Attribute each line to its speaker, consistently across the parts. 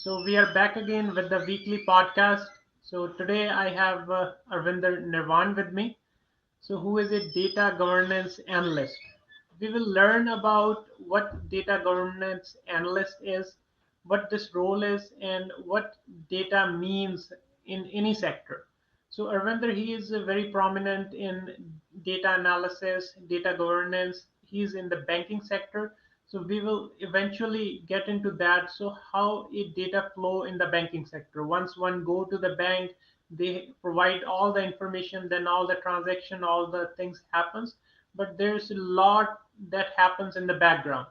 Speaker 1: So we are back again with the weekly podcast. So today I have Arvinder Nirvan with me. So who is a data governance analyst? We will learn about what data governance analyst is, what this role is, and what data means in any sector. So Arvinder, he is very prominent in data analysis, data governance. He's in the banking sector. So we will eventually get into that. So how a data flow in the banking sector. Once one go to the bank, they provide all the information, then all the transaction, all the things happens. But there's a lot that happens in the background.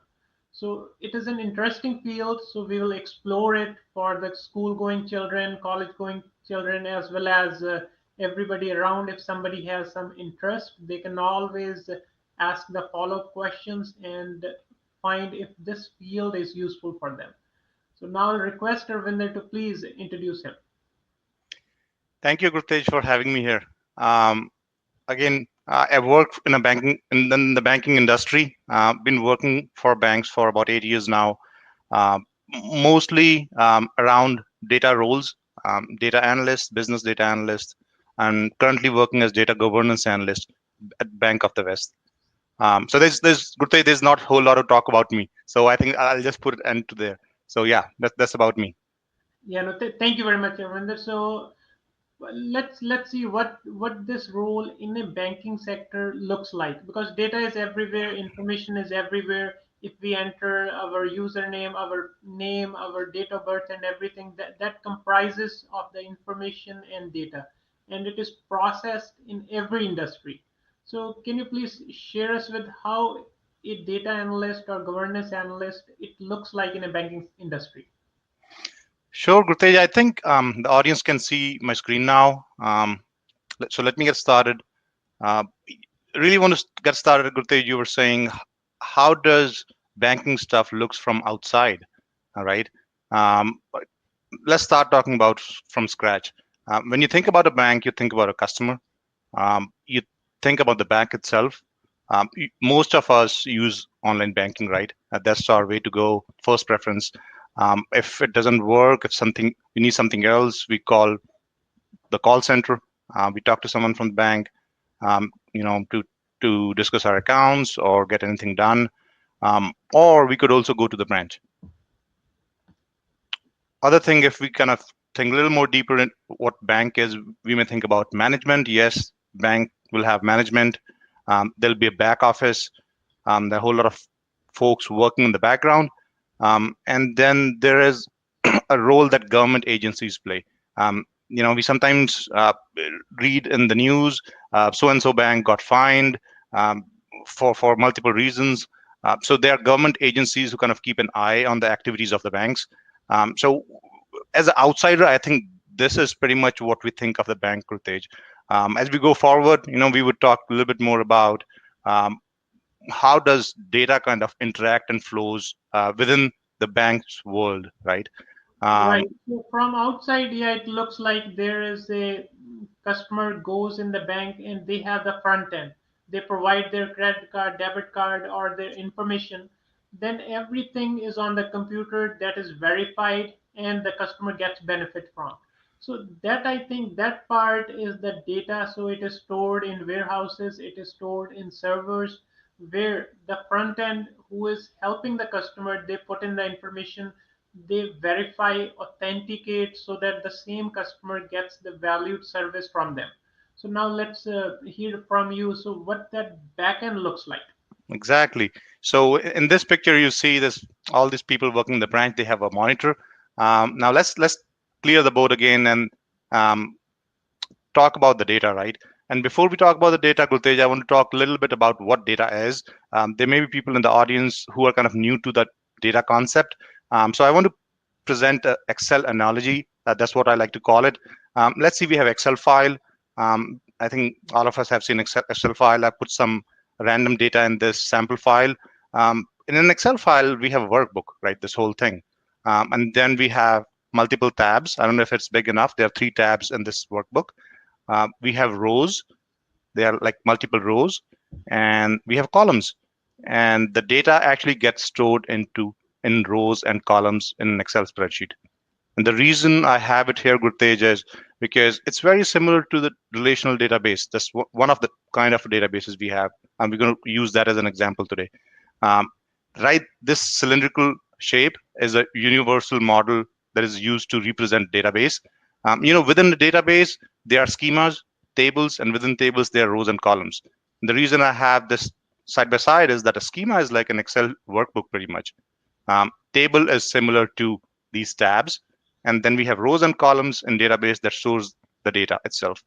Speaker 1: So it is an interesting field. So we will explore it for the school going children, college going children, as well as everybody around. If somebody has some interest, they can always ask the follow-up questions and find if this field is useful for them. So now I request Arvinder to please introduce him.
Speaker 2: Thank you, Gurtej, for having me here. I've worked in the banking industry. Been working for banks for about 8 years now, uh, mostly around data roles, data analyst, business data analyst, and currently working as data governance analyst at Bank of the West. So Gurtej, there's not a whole lot to talk about me. So I think I'll just put an end to there. So yeah, that's about me.
Speaker 1: Yeah, no, thank you very much, Arvinder. So well, let's see what this role in a banking sector looks like, because data is everywhere, information is everywhere. If we enter our username, our name, our date of birth, and everything, that comprises of the information and data, and it is processed in every industry. So can you please share us with how a data analyst or governance analyst it looks like in a banking industry?
Speaker 2: Sure, Gurtej. I think the audience can see my screen now. So let me get started. Uh, really want to get started, Gurtej. You were saying, how does banking stuff looks from outside? All right. But let's start talking about from scratch. When you think about a bank, you think about a customer. You think about the bank itself. Most of us use online banking, right? That's our way to go, first preference. If it doesn't work, if something we need something else, we call the call center. We talk to someone from the bank, to discuss our accounts or get anything done. Or we could also go to the branch. Other thing, if we kind of think a little more deeper in what bank is, we may think about management. Yes, bank will have management. There'll be a back office. There are a whole lot of folks working in the background. And then there is a role that government agencies play. We sometimes read in the news, so and so bank got fined um, for multiple reasons. So there are government agencies who kind of keep an eye on the activities of the banks. So as an outsider, I think this is pretty much what we think of the bank, Gurtej. As we go forward, we would talk a little bit more about um, how does data kind of interact and flows within the bank's world, right? Um,
Speaker 1: Right. So from outside, yeah, it looks like there is a customer goes in the bank and they have the front end. They provide their credit card, debit card, or their information. Then everything is on the computer that is verified and the customer gets benefit from. So that I think that part is the data. So it is stored in warehouses, it is stored in servers where the front end who is helping the customer, they put in the information, they verify, authenticate so that the same customer gets the valued service from them. So now let's hear from you. So what that backend looks like.
Speaker 2: exactly. So in this picture, you see this all these people working in the branch. They have a monitor. Now let's clear the board again and um, talk about the data, right? And before we talk about the data, Gurtej, I want to talk a little bit about what data is. There may be people in the audience who are kind of new to that data concept. So I want to present an Excel analogy. That's what I like to call it. Let's see, we have Excel file. I think all of us have seen Excel file. I put some random data in this sample file. In an Excel file, we have a workbook, right? This whole thing. And then we have multiple tabs. I don't know if it's big enough. There are 3 tabs in this workbook. We have rows. They are like multiple rows. And we have columns. And the data actually gets stored in rows and columns in an Excel spreadsheet. And the reason I have it here, Gurtej, is because it's very similar to the relational database. That's one of the kind of databases we have, and we're going to use that as an example today. Um, right, this cylindrical shape is a universal model that is used to represent database. Within the database, there are schemas, tables, and within tables, there are rows and columns. And the reason I have this side by side is that a schema is like an Excel workbook pretty much. Table is similar to these tabs, and then we have rows and columns in database that stores the data itself.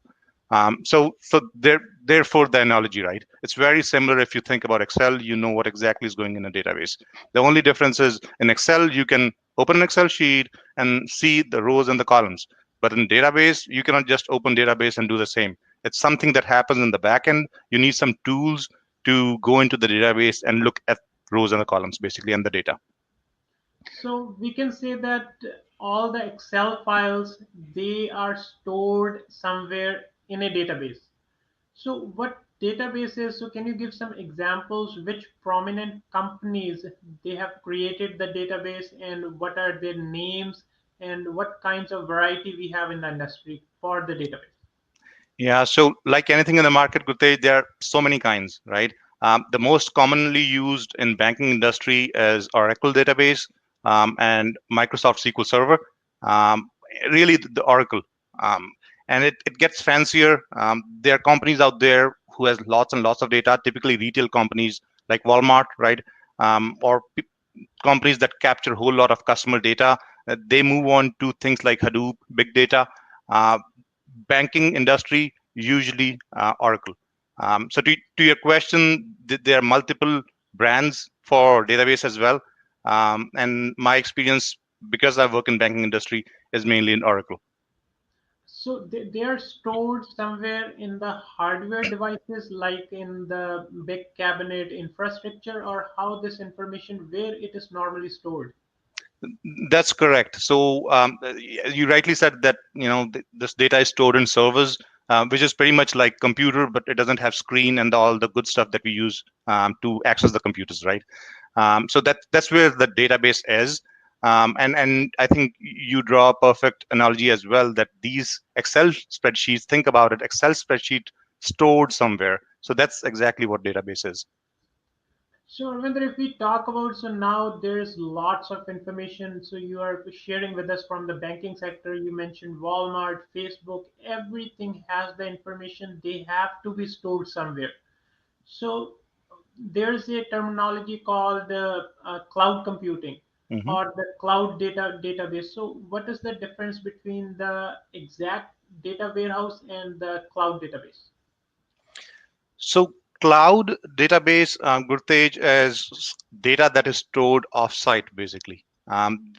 Speaker 2: Therefore, the analogy, right? It's very similar. If you think about Excel, you know what exactly is going in a database. The only difference is in Excel, you can open an Excel sheet and see the rows and the columns. But in database, you cannot just open database and do the same. It's something that happens in the back end. You need some tools to go into the database and look at rows and the columns, basically, and the data.
Speaker 1: So we can say that all the Excel files, they are stored somewhere in a database. So what databases, so can you give some examples which prominent companies they have created the database and what are their names and what kinds of variety we have in the industry for the database?
Speaker 2: Yeah, so like anything in the market, Gurtej, there are so many kinds, right? The most commonly used in banking industry is Oracle database and Microsoft SQL Server. Um, Really, the Oracle, um, and it gets fancier. There are companies out there who has lots and lots of data. Typically, retail companies like Walmart, right, or companies that capture a whole lot of customer data. They move on to things like Hadoop, big data. Uh, Banking industry usually Oracle. To your question, there are multiple brands for database as well. And my experience, because I work in banking industry, is mainly in Oracle.
Speaker 1: So they are stored somewhere in the hardware devices like in the big cabinet infrastructure or how this information where it is normally stored.
Speaker 2: That's correct. So you rightly said that this data is stored in servers, which is pretty much like computer, but it doesn't have screen and all the good stuff that we use to access the computers, right? So that's where the database is. And I think you draw a perfect analogy as well that these Excel spreadsheets, think about it, Excel spreadsheet stored somewhere. So that's exactly what database is.
Speaker 1: So, Ravinder, if we talk about, so now there's lots of information. So you are sharing with us from the banking sector. You mentioned Walmart, Facebook, everything has the information. They have to be stored somewhere. So there's a terminology called cloud computing
Speaker 2: Mhm.
Speaker 1: or the cloud database. So what is the difference between the exact data warehouse and the cloud database?
Speaker 2: So cloud database, Gurtej, is data that is stored offsite, basically.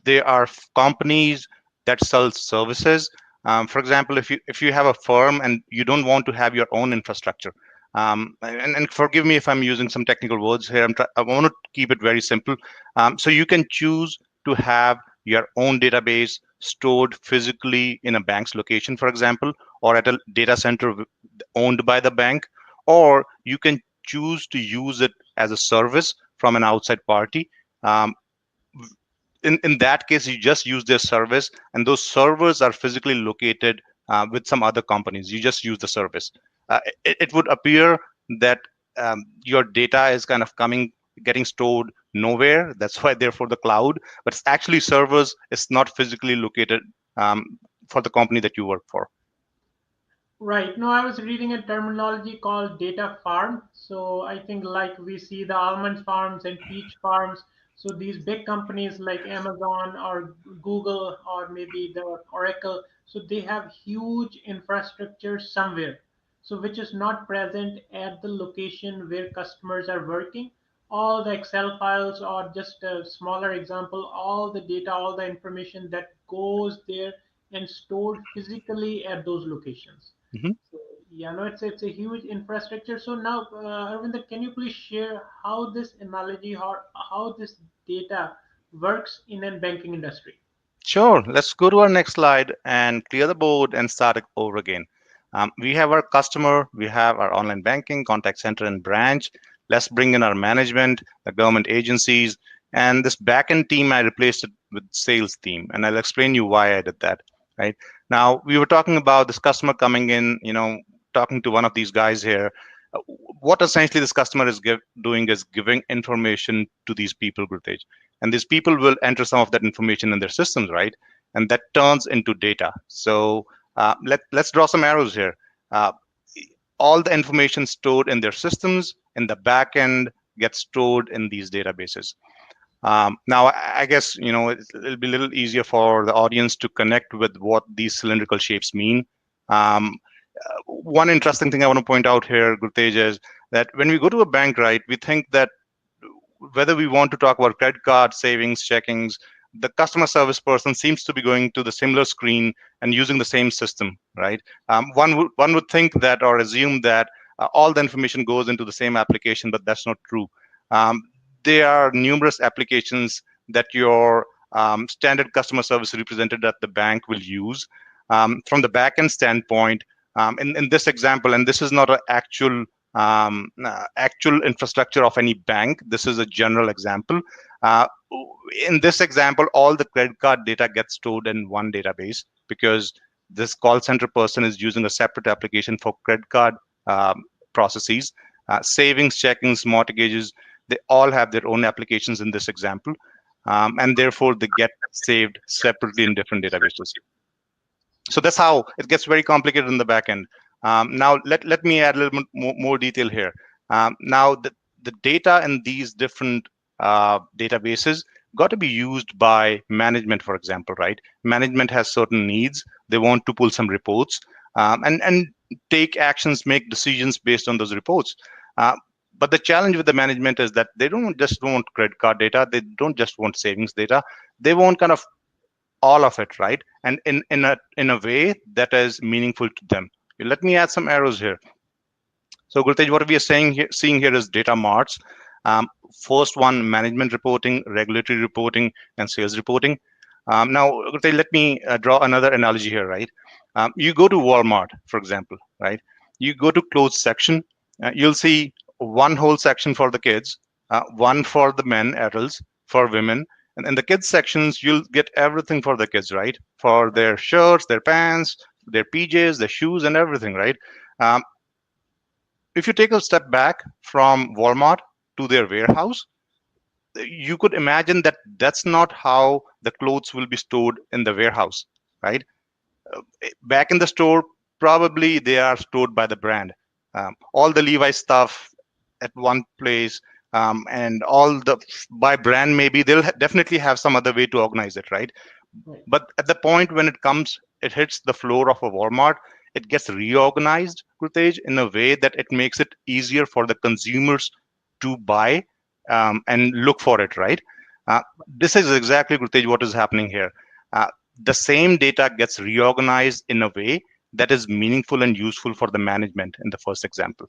Speaker 2: There are companies that sell services. For example, if you have a firm and you don't want to have your own infrastructure, and forgive me if I'm using some technical words here. I want to keep it very simple. So you can choose to have your own database stored physically in a bank's location, for example, or at a data center owned by the bank, or you can choose to use it as a service from an outside party. Um, in that case, you just use their service, and those servers are physically located with some other companies. You just use the service. It would appear that your data is kind of getting stored nowhere. That's why, therefore, the cloud. But it's actually servers. It's not physically located for the company that you work for.
Speaker 1: Right. No, I was reading a terminology called data farm. So I think like we see the almond farms and peach farms. So these big companies like Amazon or Google or maybe the Oracle, so they have huge infrastructure somewhere. So which is not present at the location where customers are working. All the Excel files or just a smaller example, all the data, all the information that goes there and stored physically at those locations.
Speaker 2: Mhm.
Speaker 1: So, yeah, no, it's a huge infrastructure. So now, Arvinder, can you please share how this analogy or how this data works in a banking industry?
Speaker 2: Sure. Let's go to our next slide and clear the board and start it over again. We have our customer, we have our online banking, contact center, and branch. Let's bring in our management, the government agencies, And this backend team, I replaced it with sales team, and I'll explain you why I did that. Right now, we were talking about this customer coming in, talking to one of these guys here. What essentially this customer is doing is giving information to these people, Gurtej, and these people will enter some of that information in their systems, right? And that turns into data. So let's draw some arrows here. Uh, all the information stored in their systems in the back end gets stored in these databases. Now, I guess it'll be a little easier for the audience to connect with what these cylindrical shapes mean. Um, One interesting thing I want to point out here, Gurtej, is that when we go to a bank, right, we think that whether we want to talk about credit card, savings, checkings, the customer service person seems to be going to the similar screen and using the same system, right? One would think that or assume that all the information goes into the same application, but that's not true. Um, there are numerous applications that your standard customer service representative at the bank will use. From the backend standpoint, in this example, and this is not an actual infrastructure of any bank. This is a general example. Uh, in this example, all the credit card data gets stored in one database because this call center person is using a separate application for credit card processes. Savings, checkings, mortgages, they all have their own applications in this example. And therefore, they get saved separately in different databases. So that's how it gets very complicated in the back end. Now, let me add a little bit more detail here. Now, the data in these different databases got to be used by management, for example, right? Management has certain needs. They want to pull some reports and take actions, make decisions based on those reports. Uh, but the challenge with the management is that they don't just want credit card data. They don't just want savings data. They want kind of all of it, right? And in a way that is meaningful to them. Let me add some arrows here. So Gurtej, what we are seeing here is data marts. First one, management reporting, regulatory reporting, and sales reporting. Now, Gurtej, let me draw another analogy here, right? You go to Walmart, for example, right? You go to clothes section, you'll see one whole section for the kids, one for the men, adults, for women, and in the kids sections, you'll get everything for the kids, right? For their shirts, their pants, their PJs, their shoes, and everything, right? Um, if you take a step back from Walmart to their warehouse, you could imagine that that's not how the clothes will be stored in the warehouse, right? Back in the store, probably they are stored by the brand. All the Levi's stuff at one place, and all the by brand, maybe they'll definitely have some other way to organize it, right?
Speaker 1: Right.
Speaker 2: But at the point when it hits the floor of a Walmart, it gets reorganized, Gurtej, in a way that it makes it easier for the consumers to buy and look for it, right? This is exactly, Gurtej, what is happening here. Uh, the same data gets reorganized in a way that is meaningful and useful for the management in the first example,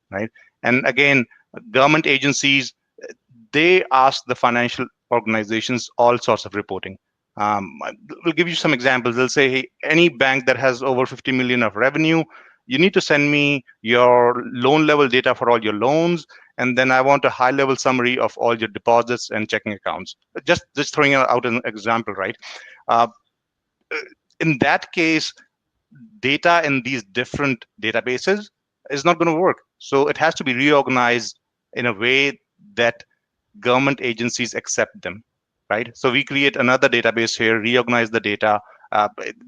Speaker 2: right? And again, government agencies, they ask the financial organizations all sorts of reporting. We'll give you some examples. They'll say, hey, any bank that has over 50 million of revenue, you need to send me your loan level data for all your loans, and then I want a high level summary of all your deposits and checking accounts. Just throwing out an example, right? Uh, in that case, data in these different databases is not going to work. So it has to be reorganized in a way that government agencies accept them, right? So we create another database here, reorganize the data.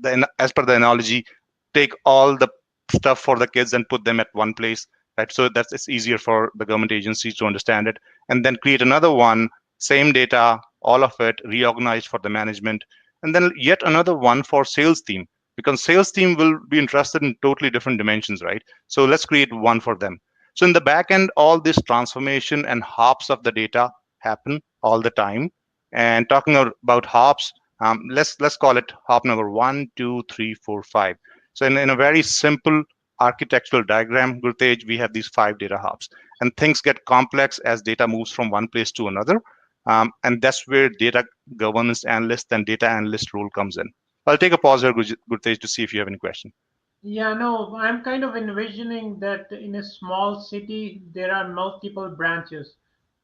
Speaker 2: Then, as per the analogy, take all the stuff for the kids and put them at one place, right? So that's it's easier for the government agencies to understand it, and then create another one, same data, all of it reorganized for the management, and then yet another one for sales team because sales team will be interested in totally different dimensions, right? So let's create one for them. So in the back end, all this transformation and hops of the data happen all the time. And talking about hops, let's call it hop number 1, 2, 3, 4, 5. So in a very simple architectural diagram, Gurtej, we have these 5 data hops. And things get complex as data moves from one place to another. And that's where data governance analyst and data analyst role comes in. I'll take a pause here, Gurtej, to see if you have any question.
Speaker 1: Yeah, no, I'm kind of envisioning that in a small city there are multiple branches,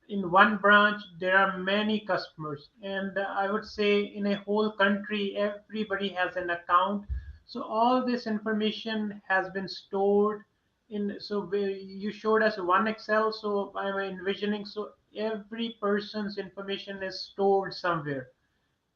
Speaker 1: in one branch there are many customers, and I would say in a whole country everybody has an account. So all this information has been stored in, so you showed us one Excel, so I'm envisioning, so every person's information is stored somewhere,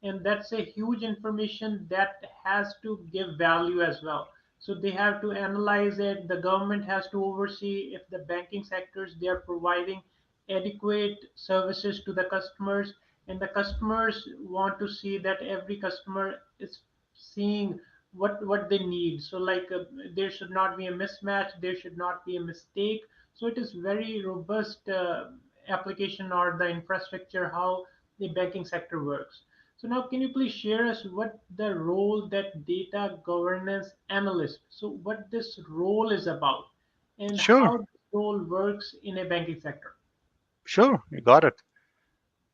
Speaker 1: and that's a huge information that has to give value as well. So they have to analyze it, the government has to oversee if the banking sectors they are providing adequate services to the customers, and the customers want to see that every customer is seeing what they need. So like there should not be a mismatch, there should not be a mistake. So it is very robust application or the infrastructure how the banking sector works. So now can you please share us what the role that data governance analyst, so what this role is about and
Speaker 2: Sure,
Speaker 1: how this role works in a banking sector?
Speaker 2: sure, you got it.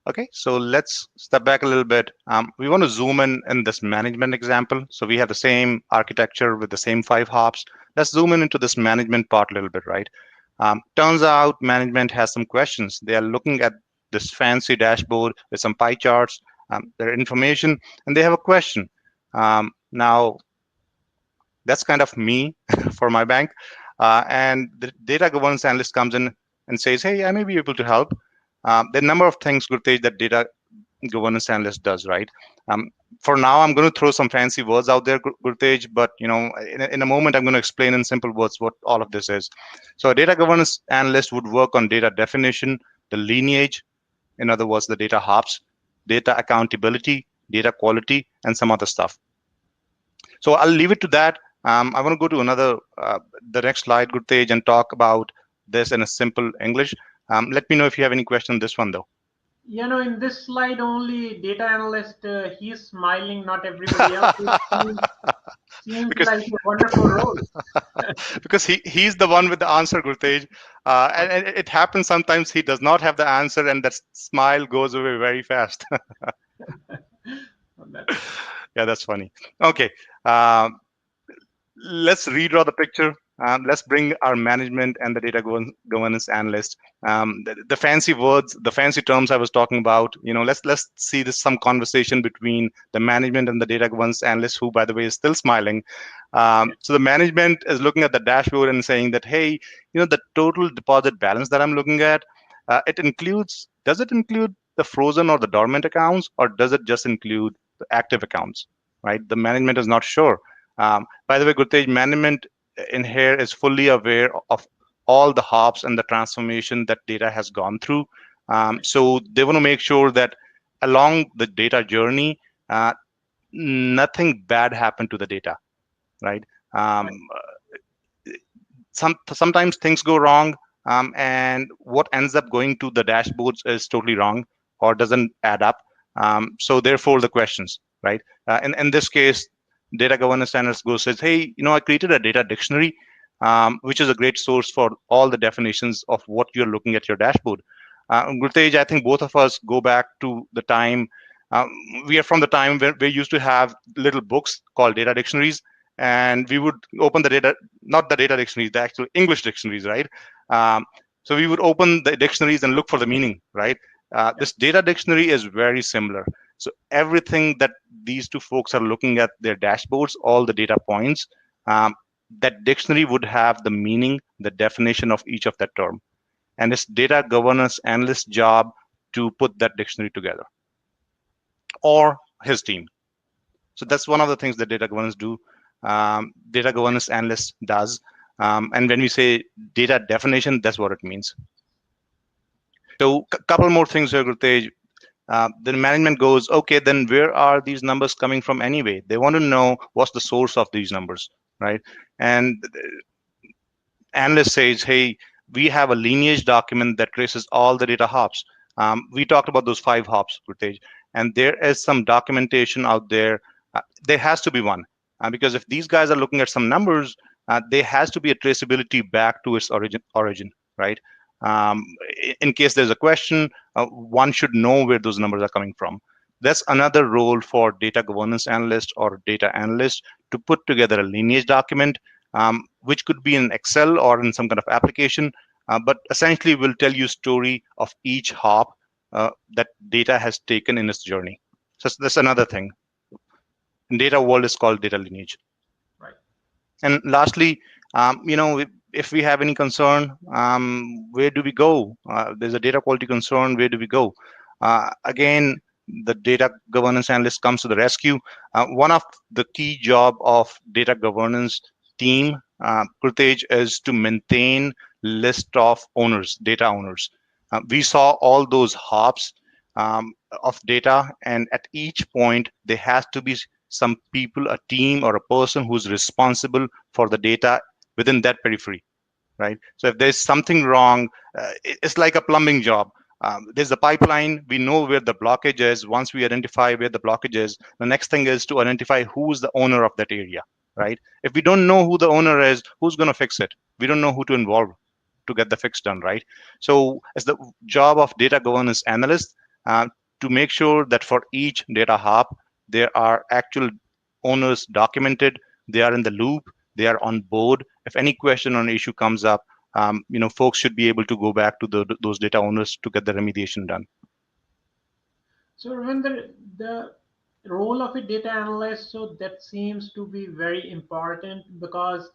Speaker 2: Okay, so let's step back a little bit. We want to zoom in this management example. So we have the same architecture with the same 5 hops. Let's zoom in into this management part a little bit, right? Turns out management has some questions. They are looking at this fancy dashboard with some pie charts, their information, and they have a question. Now, that's kind of me for my bank. And the data governance analyst comes in and says, hey, I may be able to help. There are a number of things, Gurtej, that data governance analyst does, right? For now, I'm going to throw some fancy words out there, Gurtej, but in a moment, I'm going to explain in simple words what all of this is. So a data governance analyst would work on data definition, the lineage, in other words, the data hops, data accountability, data quality, and some other stuff. So I'll leave it to that. I want to go to the next slide, Gurtej, and talk about this in a simple English. Let me know if you have any question on this one, though.
Speaker 1: In this slide only data analyst, he's smiling, not everybody else. It seems
Speaker 2: because
Speaker 1: like a wonderful role.
Speaker 2: because he's the one with the answer, Gurtej. And it happens sometimes he does not have the answer, and that smile goes away very fast.
Speaker 1: That's
Speaker 2: Yeah, that's funny. Okay. Um, let's redraw the picture. Let's bring our management and the data governance analyst. The fancy words, the fancy terms I was talking about. Let's see this some conversation between the management and the data governance analyst, who, by the way, is still smiling. So the management is looking at the dashboard and saying that, hey, the total deposit balance that I'm looking at, does it include the frozen or the dormant accounts, or does it just include the active accounts? Right? The management is not sure. By the way, Gurtej, management in here is fully aware of all the hops and the transformation that data has gone through. So they want to make sure that along the data journey, nothing bad happened to the data, right? Um,
Speaker 1: right.
Speaker 2: Sometimes things go wrong, and what ends up going to the dashboards is totally wrong or doesn't add up. So therefore, the questions, right? In this case, data governance analyst goes says, hey, I created a data dictionary, which is a great source for all the definitions of what you're looking at your dashboard. Gurtej, I think both of us go back to the time. Um, we are from the time where we used to have little books called data dictionaries, and we would open the data, not the data dictionaries, the actual English dictionaries, right? So we would open the dictionaries and look for the meaning, right?
Speaker 1: Yeah.
Speaker 2: This data dictionary is very similar. So everything that these two folks are looking at their dashboards, all the data points, um, that dictionary would have the meaning, the definition of each of that term. And it's data governance analyst job to put that dictionary together, or his team. So that's one of the things that data governance do. Data governance analyst does. And when we say data definition, that's what it means. So a couple more things here, Gurtej. The management goes, okay, then where are these numbers coming from anyway? They want to know what's the source of these numbers, right? And the analyst says, hey, we have a lineage document that traces all the data hops. We talked about those 5 hops, Gurtej, and there is some documentation out there. There has to be one, because if these guys are looking at some numbers, there has to be a traceability back to its origin, right? In case there's a question, one should know where those numbers are coming from. That's another role for data governance analyst or data analyst, to put together a lineage document, which could be in Excel or in some kind of application, but essentially will tell you story of each hop that data has taken in its journey. So that's another thing. In data world is called data lineage.
Speaker 1: Right.
Speaker 2: And lastly, if we have any concern, where do we go? There's a data quality concern. Where do we go? Again, the data governance analyst comes to the rescue. One of the key job of data governance team, Krutej, is to maintain list of owners, data owners. We saw all those hops of data, and at each point there has to be some people, a team, or a person who's responsible for the data within that periphery, right? So if there's something wrong, it's like a plumbing job. There's a pipeline. We know where the blockage is. Once we identify where the blockage is, the next thing is to identify who's the owner of that area, right? If we don't know who the owner is, who's going to fix it? We don't know who to involve to get the fix done, right? So it's the job of data governance analyst uh, to make sure that for each data hub, there are actual owners documented, they are in the loop, they are on board. If any question or issue comes up, folks should be able to go back to those data owners to get the remediation done.
Speaker 1: So Ravinder, the role of a data analyst, so that seems to be very important because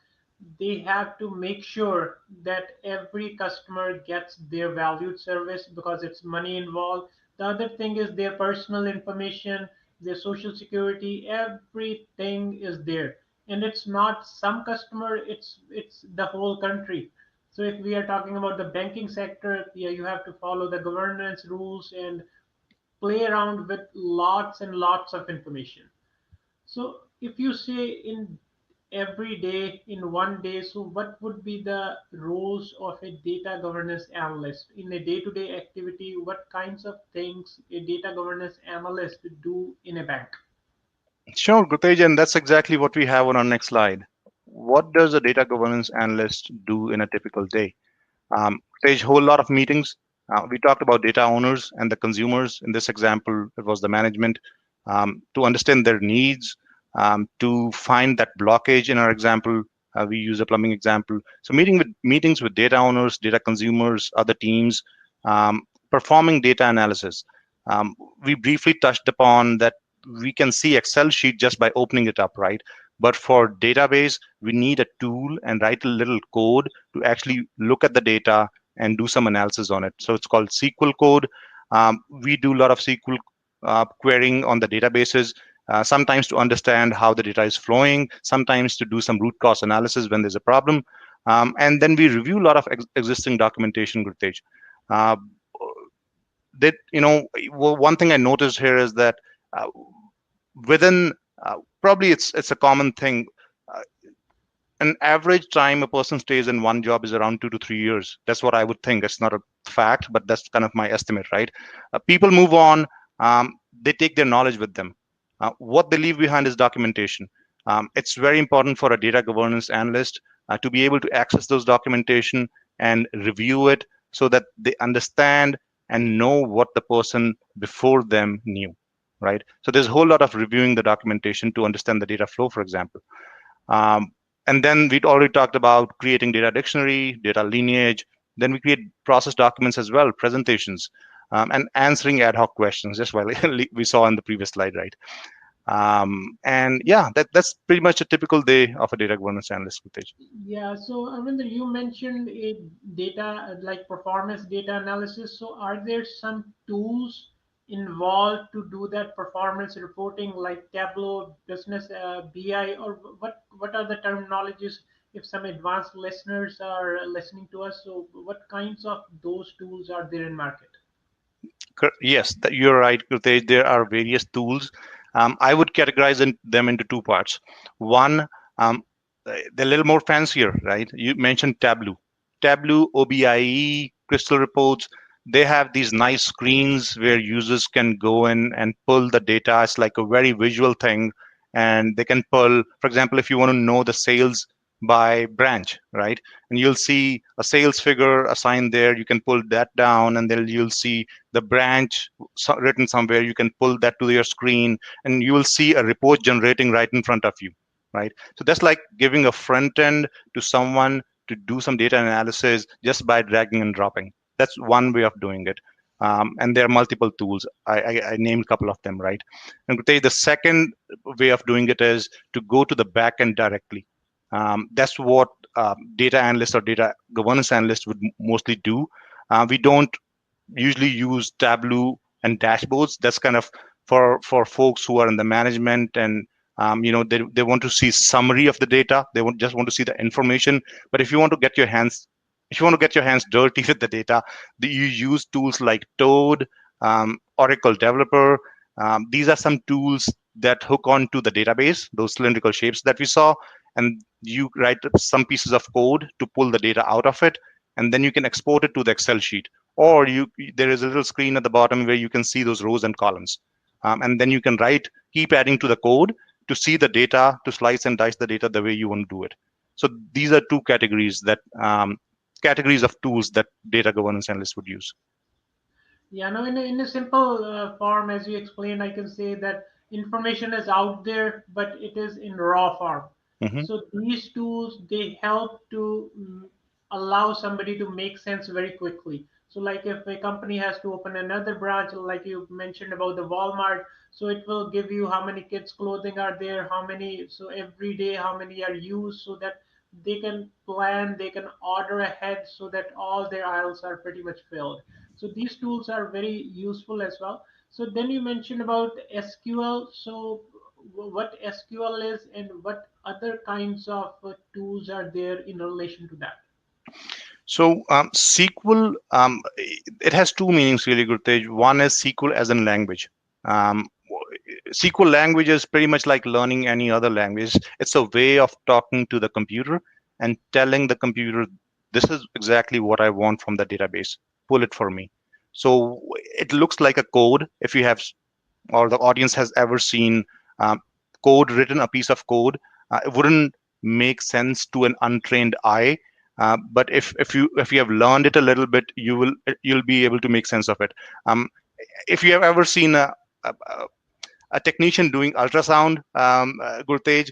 Speaker 1: they have to make sure that every customer gets their valued service because it's money involved. The other thing is their personal information, their social security, everything is there. And it's not some customer, it's the whole country. So if we are talking about the banking sector, yeah, you have to follow the governance rules and play around with lots and lots of information. So if you say in every day, in one day, so what would be the roles of a data governance analyst in a day-to-day activity? What kinds of things a data governance analyst do in a bank?
Speaker 2: Sure, Gutej, and that's exactly what we have on our next slide. What does a data governance analyst do in a typical day? Stage whole lot of meetings. We talked about data owners and the consumers. In this example, it was the management to understand their needs, to find that blockage. In our example, we use a plumbing example. So meetings with data owners, data consumers, other teams, performing data analysis. We briefly touched upon that we can see Excel sheet just by opening it up, right? But for database, we need a tool and write a little code to actually look at the data and do some analysis on it. So it's called SQL code. We do a lot of SQL querying on the databases, sometimes to understand how the data is flowing, sometimes to do some root cause analysis when there's a problem. And then we review a lot of existing documentation, Gurtej. Uh, one thing I noticed here is that uh, within probably it's a common thing. Uh, an average time a person stays in one job is around 2 to 3 years. That's what I would think. It's not a fact, but that's kind of my estimate, right? People move on. They take their knowledge with them. What they leave behind is documentation. It's very important for a data governance analyst to be able to access those documentation and review it so that they understand and know what the person before them knew, right? So there's a whole lot of reviewing the documentation to understand the data flow, for example. Um, and then we'd already talked about creating data dictionary, data lineage. Then we create process documents as well, presentations, and answering ad hoc questions, just while we saw in the previous slide, right? And yeah, that's pretty much a typical day of a data governance analyst.
Speaker 1: Yeah, so Arvinder, you mentioned a data like performance data analysis. So are there some tools involved to do that performance reporting like Tableau, Business BI, or what are the terminologies if some advanced listeners are listening to us? So what kinds of those tools are there in market?
Speaker 2: Yes, you're right, Kritesh. There are various tools. I would categorize them into two parts. One, they're a little more fancier, right? You mentioned Tableau. Tableau, OBIE, Crystal Reports, they have these nice screens where users can go in and pull the data. It's like a very visual thing. And they can pull, for example, if you want to know the sales by branch, right? And you'll see a sales figure assigned there. You can pull that down, and then you'll see the branch written somewhere. You can pull that to your screen, and you will see a report generating right in front of you, right? So that's like giving a front end to someone to do some data analysis just by dragging and dropping. That's one way of doing it. And there are multiple tools. I named a couple of them, right? And the second way of doing it is to go to the backend directly. That's what data analysts or data governance analysts would mostly do. We don't usually use Tableau and dashboards. That's kind of for folks who are in the management, and they want to see summary of the data. They just want to see the information. But if you want to get your hands dirty with the data, you use tools like Toad, Oracle Developer. These are some tools that hook onto the database, those cylindrical shapes that we saw, and you write some pieces of code to pull the data out of it, and then you can export it to the Excel sheet. Or there is a little screen at the bottom where you can see those rows and columns, and then you can keep adding to the code to see the data, to slice and dice the data the way you want to do it. So these are two categories of tools that data governance analysts would use.
Speaker 1: Yeah, no, in a simple form, as you explained, I can say that information is out there, but it is in raw form.
Speaker 2: Hmm.
Speaker 1: So these tools, they help to allow somebody to make sense very quickly. So like if a company has to open another branch, like you mentioned about the Walmart, so it will give you how many kids clothing are there, how many, so every day, how many are used, so that they can plan, they can order ahead so that all their aisles are pretty much filled. So these tools are very useful as well. So then you mentioned about SQL. So what SQL is and what other kinds of tools are there in relation to that?
Speaker 2: So SQL, it has two meanings really, Gurtej. One is SQL as in language. Um, SQL language is pretty much like learning any other language. It's a way of talking to the computer and telling the computer, this is exactly what I want from the database. Pull it for me. So it looks like a code. If you have, or the audience has ever seen um, code written, a piece of code, it wouldn't make sense to an untrained eye. But if you have learned it a little bit, you'll be able to make sense of it. If you have ever seen a, a technician doing ultrasound, Gurtej,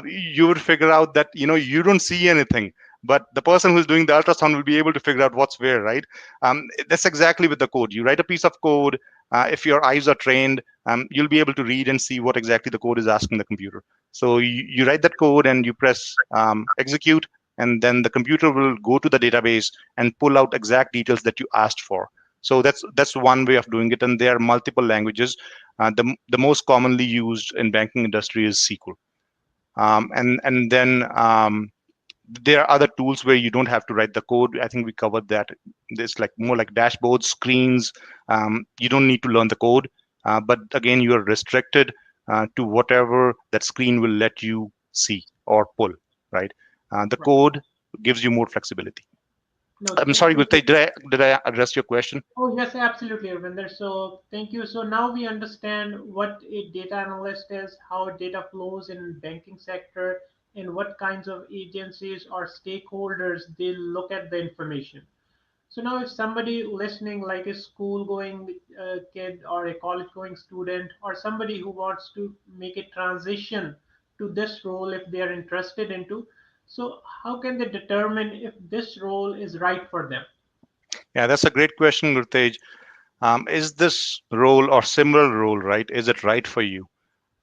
Speaker 2: you would figure out that you don't see anything, but the person who's doing the ultrasound will be able to figure out what's where, right? That's exactly with the code. You write a piece of code. If your eyes are trained, you'll be able to read and see what exactly the code is asking the computer. So you write that code and you press execute, and then the computer will go to the database and pull out exact details that you asked for. So that's one way of doing it, and there are multiple languages. The most commonly used in banking industry is SQL, and then there are other tools where you don't have to write the code. I think we covered that. There's like more like dashboards, screens. You don't need to learn the code, but again, you are restricted to whatever that screen will let you see or pull. Right? The
Speaker 1: Right.
Speaker 2: code gives you more flexibility.
Speaker 1: No,
Speaker 2: I'm sorry,
Speaker 1: thank you.
Speaker 2: Gurtej, did I address your question?
Speaker 1: Oh, yes, absolutely, Ravinder. So thank you. So now we understand what a data analyst is, how data flows in banking sector, and what kinds of agencies or stakeholders they look at the information. So now, if somebody listening, like a school-going kid or a college-going student, or somebody who wants to make a transition to this role, if they are interested into, so how can they determine if this role is right for them?
Speaker 2: Yeah, that's a great question, Gurtej. Is this role or similar role, right? Is it right for you?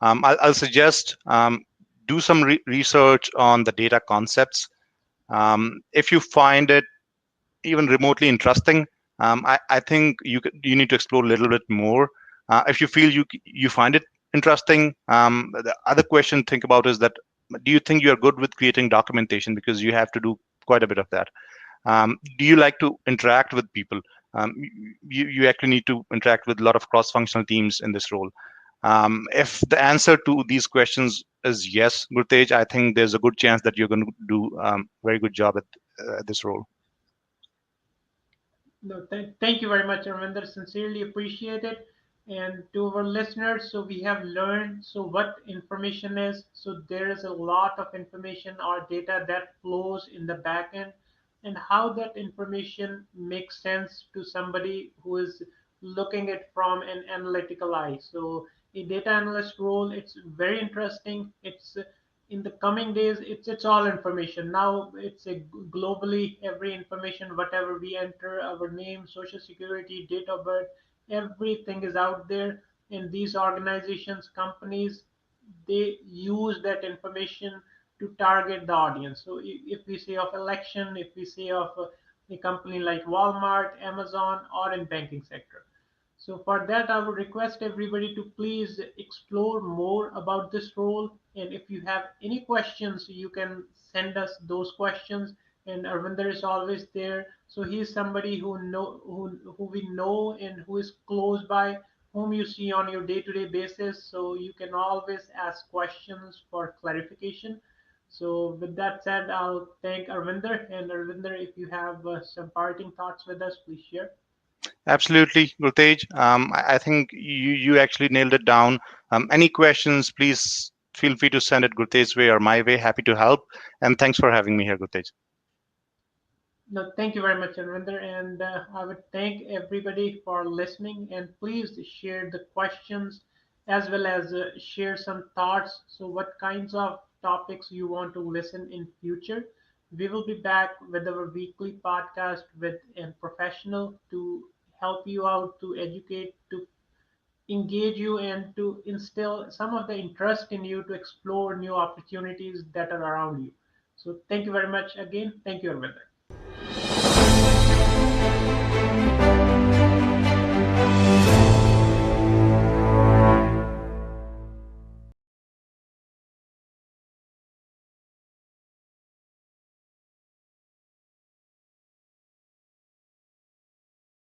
Speaker 2: I'll suggest do some research on the data concepts. If you find it even remotely interesting, I think you need to explore a little bit more. If you feel you find it interesting, the other question to think about is that, do you think you are good with creating documentation, because you have to do quite a bit of that? Do you like to interact with people? You actually need to interact with a lot of cross-functional teams in this role. If the answer to these questions is yes, Gurtej, I think there's a good chance that you're going to do very good job at this role.
Speaker 1: No, thank you very much, Arvinder. Sincerely appreciate it. And to our listeners, so we have learned so what information is. So there is a lot of information or data that flows in the back end, and how that information makes sense to somebody who is looking at from an analytical eye. So a data analyst role, it's very interesting. It's in the coming days, it's all information. Now it's a globally every information, whatever we enter, our name, social security, date of birth, everything is out there. And these organizations, companies, they use that information to target the audience. So if we say of election, if we say of a company like Walmart, Amazon, or in banking sector. So for that, I would request everybody to please explore more about this role. And if you have any questions, you can send us those questions. And Arvinder is always there. So he's somebody who we know and who is close by, whom you see on your day-to-day basis. So you can always ask questions for clarification. So with that said, I'll thank Arvinder. And Arvinder, if you have some parting thoughts with us, please share.
Speaker 2: Absolutely, Gurtej. I think you actually nailed it down. Any questions, please feel free to send it Gurtej's way or my way. Happy to help. And thanks for having me here, Gurtej.
Speaker 1: No, thank you very much, Arvinder, and I would thank everybody for listening. And please share the questions as well as share some thoughts. So, what kinds of topics you want to listen in future? We will be back with our weekly podcast with a professional to help you out, to educate, to engage you, and to instill some of the interest in you to explore new opportunities that are around you. So, thank you very much again. Thank you, Arvinder.